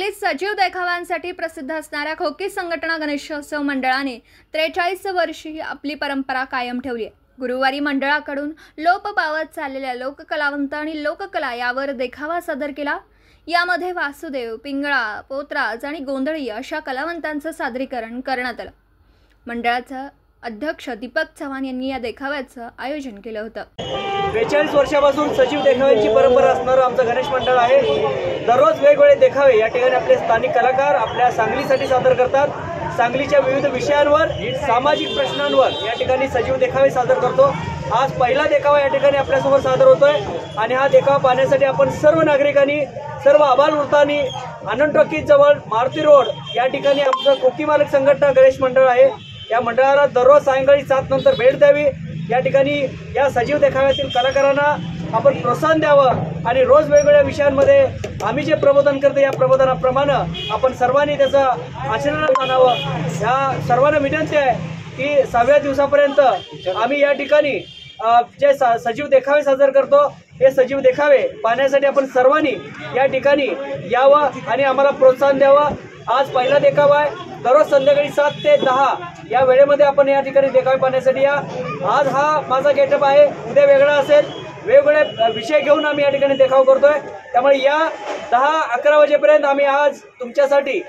सांगलीत सजीव देखाव्यांसाठी प्रसिद्ध असणाऱ्या खोकी संघटना गणेशोत्सव मंडळाने 43 वर्षी आपली परंपरा कायम ठेवली आहे। गुरुवारी मंडळाकडून लोप पावत चाललेल्या लोककलावंत आणि लोककला यावर देखावा सादर केला। यामध्ये वासुदेव, पिंगळा, पोतराज आणि गोंधळी अशा कलावंतांचं सादरीकरण करण्यात आलं। मंडळाचा अध्यक्ष दीपक चव्हाण यांनी या देखाव्याचं आयोजन केलं होतं। 42 वर्षापासून सजीव देखाव्यांची परंपरा असणारं आमचं गणेश मंडळ आहे। दररोज वेगवेगळे देखावे या ठिकाणी आपले स्थानिक कलाकार आपल्या सांगलीसाठी सादर करतात। सांगलीच्या विविध विषयांवर, सामाजिक प्रश्नांवर या ठिकाणी सजीव देखावे सादर करतो। आज पहिला देखावा या ठिकाणी आपल्यासमोर सादर होतोय आणि हा देखावा पाहण्यासाठी आपण सर्व नागरिकांनी, सर्व आबालवृत्तांनी आनंद टॉकीज जवळ मारुती रोड या ठिकाणी आमचं खोकी मालक संघटना गणेश मंडळ आहे। या मंडळाला दररोज सायंकाळी 7 नंतर भेट द्यावी। या ठिकाणी या सजीव देखाव्यातील कलाकारांना आपण प्रोत्साहन द्यावं आणि रोज वेगवेगळ्या विषयांमध्ये आम्ही जे प्रबोधन करतो या प्रबोधनाप्रमाणे आपण सर्वांनी त्याचं आचरणात आणावं। या सर्वांना विनंती आहे की 6व्या दिवसापर्यंत आम्ही या ठिकाणी जे सजीव देखावे सादर करतो हे सजीव देखावे पाहण्यासाठी आपण सर्वांनी या ठिकाणी यावं आणि आम्हाला प्रोत्साहन द्यावं। आज पहिला देखावा आहे। दररोज संध्याकाळी 7 ते 10 या वेळेमध्ये आपण या ठिकाणी देखावे पाहण्यासाठी या। आज हा माझा गेटअप आहे, उद्या वेगळा असेल। वेगवेगळे विषय घेऊन आम्ही या ठिकाणी देखाव करतोय। त्यामुळे या 10-11 वाजेपर्यंत आम्ही आज तुमच्यासाठी